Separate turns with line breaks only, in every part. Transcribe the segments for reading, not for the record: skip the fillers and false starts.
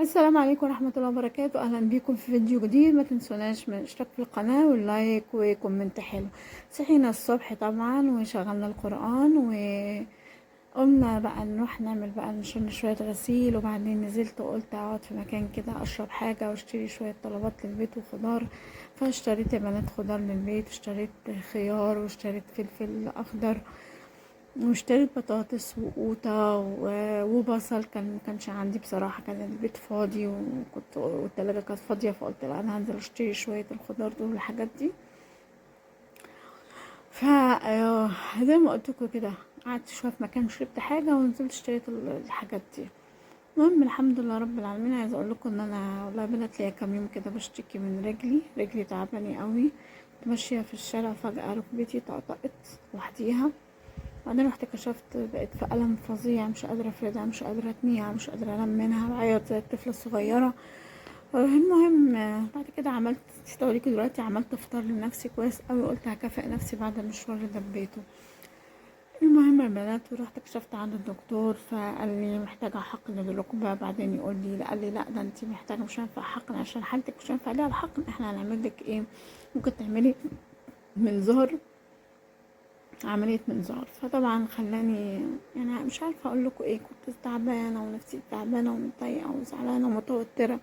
السلام عليكم ورحمة الله وبركاته. أهلا بيكم في فيديو جديد. ما تنسوناش من الاشتراك في القناة واللايك وكومنت حلو. صحينا الصبح طبعا وشغلنا القرآن وقمنا بقى نروح نعمل بقى نشرب شوية غسيل، وبعدين نزلت وقلت اقعد في مكان كده اشرب حاجة واشتري شوية طلبات للبيت وخضار. فاشتريت يا بنات خضار للبيت، اشتريت خيار واشتريت فلفل اخضر واشتريت بطاطس وقوطة وبصل. كانش عندي بصراحة، كان البيت فاضي والتلاجة كانت فاضية، فقلت لا انا هنزل اشتري شوية الخضار دول والحاجات دي. ف زي ما قلت لكم كده، قعدت شوية في مكان شربت حاجة ونزلت اشتريت الحاجات دي. المهم الحمد لله رب العالمين. عايزه اقول لكم ان انا والله بنات ليا كام يوم كده بشتكي من رجلي تعباني قوي. كنت ماشيه في الشارع فجاه ركبتي طقطقت لوحديها، بعدين رحت كشفت بقيت في ألم فظيع، مش قادرة افردها، مش قادرة اتنيها، مش قادرة انام منها، بعيط زي الطفلة الصغيرة. المهم بعد كده عملت استوريكي دلوقتي، عملت افطار لنفسي كويس قوي، قلت هكافئ نفسي بعد المشوار اللي دبيته. المهم يا بنات، ورحت كشفت عند الدكتور فقال لي محتاجة حقن للركبة، بعدين يقول لي لا، قال لي لا ده انتي محتاجة، مش هينفع حقن عشان حالتك مش هينفع عليها الحقن، احنا هنعمل لك ايه، ممكن تعملي منظار، عملية منظار. فطبعا خلاني يعني مش عارفة اقول لكم ايه، كنت تعبانة ونفسي تعبانة ومتضايقة وزعلانة ومتوترة.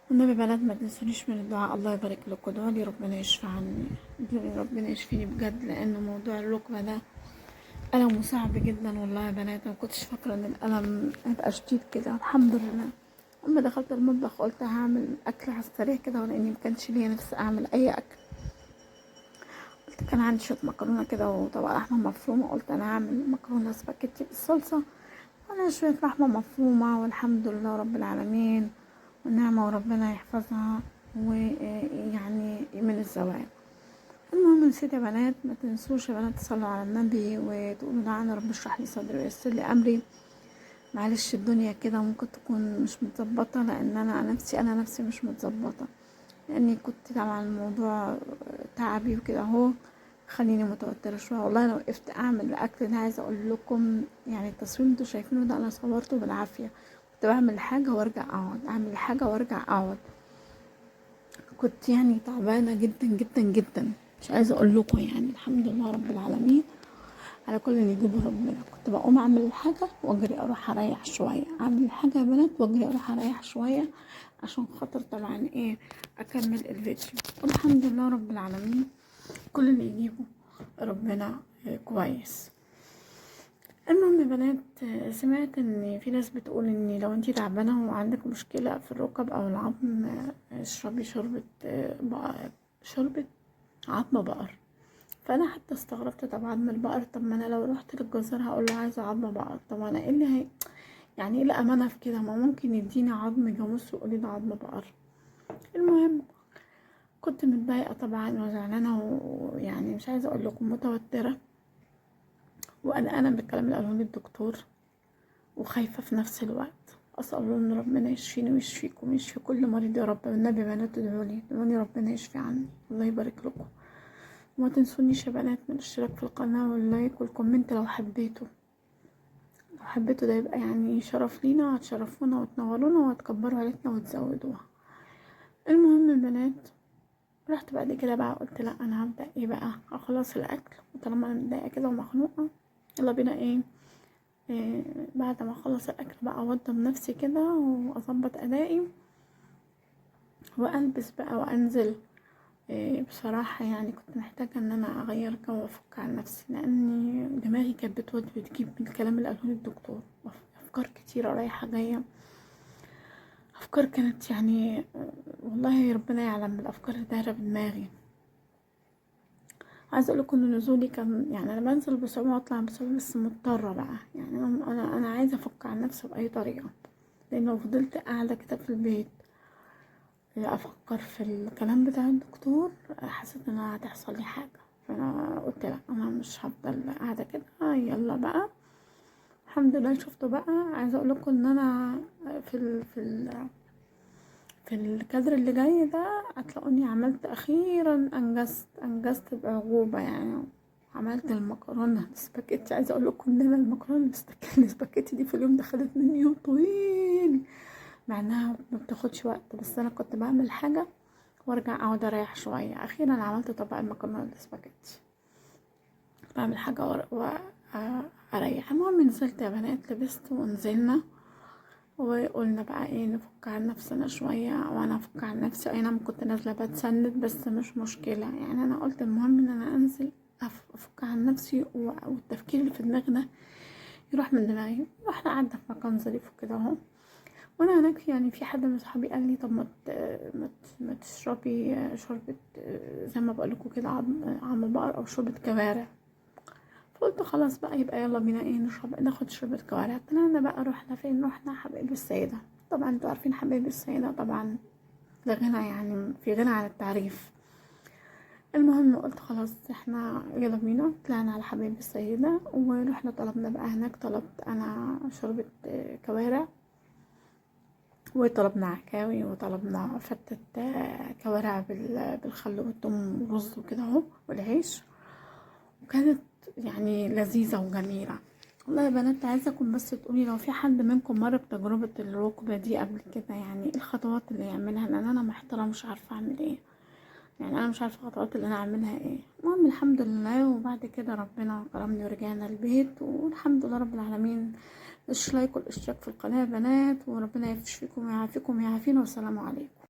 والنبي بنات ما تنسونيش من الدعاء، الله يبارك لكم، ادعوا لي ربنا يشفي عني، ادعوا لي ربنا يشفيني بجد، لان موضوع الركبة ده ألم صعب جدا والله يا بنات. ما كنتش فاكرة ان الألم هيبقى شديد كده، الحمد لله. اما دخلت المطبخ قلت هعمل اكل على السريع كده، ولاني مكانش ليا نفس اعمل اي اكل، كان عندي شويه مكرونه كده وطبق لحمه مفرومه، قلت انا هعمل مكرونه سباكيتي بالصلصه وانا شويه لحمه مفرومه، والحمد لله رب العالمين والنعمه، وربنا يحفظها ويعني من الزوال. المهم نسيت يا بنات، ما تنسوش يا بنات تصلوا على النبي وتقولوا دعانا رب اشرح لي صدري ويسر لي امري. معلش الدنيا كده ممكن تكون مش متظبطه، لان انا نفسي مش متظبطه، لاني كنت طبعا الموضوع تعبي وكده اهو، خليني متوتره شويه. والله لو وقفت اعمل الاكل ده، عايزه اقول لكم يعني التصوير انتوا شايفينه ده انا صورته بالعافيه، كنت بعمل حاجه وارجع اقعد، اعمل حاجه وارجع اقعد، كنت يعني تعبانه جدا جدا جدا، مش عايزه اقول لكم يعني. الحمد لله رب العالمين على كل اللي يجيبه ربنا. كنت بقوم اعمل الحاجه واجري اروح اريح شويه، اعمل الحاجه يا بنات واجري اروح اريح شويه، عشان خاطر طبعا ايه اكمل الفيديو. والحمد لله رب العالمين كل اللي يجيبه ربنا كويس. المهم يا بنات، سمعت ان في ناس بتقول ان لو انتي تعبانه وعندك مشكله في الركب او العظم، اشربي شوربه شوربه عظم بقر. فانا حتى استغربت، طب عظم البقر، طب ما انا لو رحت للجزار هقول له عايزه عظم بقر، طب انا ايه اللي يعني ايه الامانه في كده، ما ممكن يديني عظم جاموس ويقول لي ده عظم بقر. المهم كنت متضايقه طبعا وزعلانه ويعني مش عايزه اقول لكم متوتره وقلقانه من الكلام اللي قاله لي الدكتور، وخايفه في نفس الوقت. اسال الله ان ربنا يشفيني ويشفيكم ويشفي كل مريض يا رب. والنبي بنات ادعوا لي ربنا يشفي عني، الله يبارك لكم. وما تنسونيش يا بنات من الاشتراك في القناه واللايك والكومنت لو حبيتوا، ده يبقى يعني شرف لينا، هتشرفونا وتنورونا وهتكبروا عيلتنا وتزودوها. المهم البنات، رحت بعد كده بقى قلت لا انا هبدأ ايه بقى، اخلص الاكل، وطالما انا متضايقه كده ومخنوقه يلا بينا إيه بعد ما اخلص الاكل بقى اوضب نفسي كده واظبط ادائي والبس بقى وانزل. بصراحة يعني كنت محتاجة ان انا اغير جو وافك عن نفسي، لاني دماغي كانت بتودي وتجيب من الكلام اللي قاله الدكتور، افكار كتيرة رايحة جاية، افكار كانت يعني والله ربنا يعلم الافكار اللي دايرة بدماغي. عايزه اقول لكم ان نزولي كان يعني انا بنزل بصعوبه واطلع بصعوبه، بس مضطره بقى يعني انا عايزه افك عن نفسي باي طريقه، لان لو فضلت قاعده كده في البيت افكر في الكلام بتاع الدكتور حسيت ان انا هتحصل لي حاجه. فانا قلت لا انا مش هفضل قاعده كده، يلا بقى. الحمد لله شفته بقى. عايزه اقول لكم ان انا في الكادر اللي جاي ده هتلاقوني عملت اخيرا انجزت باعجوبه يعني، عملت المكرونه سباكيتي. عايزه اقول لكم ان انا المكرونه السباكيتي دي في اليوم ده خدت مني يوم طويل، مع انها ما بتاخدش وقت، بس انا كنت بعمل حاجة وارجع اقعد اريح شوية. اخيرا عملت طبق المكرونة الاسباجيتي، بعمل حاجة واريح. المهم نزلت يا بنات، لبست ونزلنا وقلنا بقى ايه، نفك عن نفسنا شوية وانا افك عن نفسي. اي نعم كنت نازلة بتسند بس مش مشكلة، يعني انا قلت المهم ان انا انزل افك عن نفسي والتفكير اللي في دماغي ده يروح من دماغي. رحنا قعدنا في مكان ظريف وكده اهو. وانا هناك يعني في حد من صحابي قال لي طب ما تشربي شوربة زي ما بقولكوا كده عم بقر او شوربة كوارع. فقلت خلاص بقى يبقى يلا بينا ايه ناخد شوربة كوارع. طلعنا بقى، رحنا فين؟ رحنا حبايب السيدة. طبعا انتوا عارفين حبايب السيدة طبعا ده غنى، يعني في غنى عن التعريف. المهم قلت خلاص احنا يلا بينا. طلعنا على حبايب السيدة ورحنا طلبنا بقى هناك. طلبت انا شوربة كوارع، وطلبنا عكاوي، وطلبنا فتة كوارع بالخل والثوم ورز وكده اهو والعيش. وكانت يعني لذيذة وجميلة. والله يا بنات عايزاكم بس تقولي لو في حد منكم مر بتجربة الركبة دي قبل كده، يعني ايه الخطوات اللي يعملها، لان انا محتارة مش عارفة اعمل ايه. يعني انا مش عارفة الخطوات اللي انا اعملها ايه. المهم الحمد لله، وبعد كده ربنا كرمني ورجعنا البيت والحمد لله رب العالمين. لايك والاشتراك في القناة يا بنات، وربنا يشفيكم ويعافيكم ويعافينا، والسلام عليكم.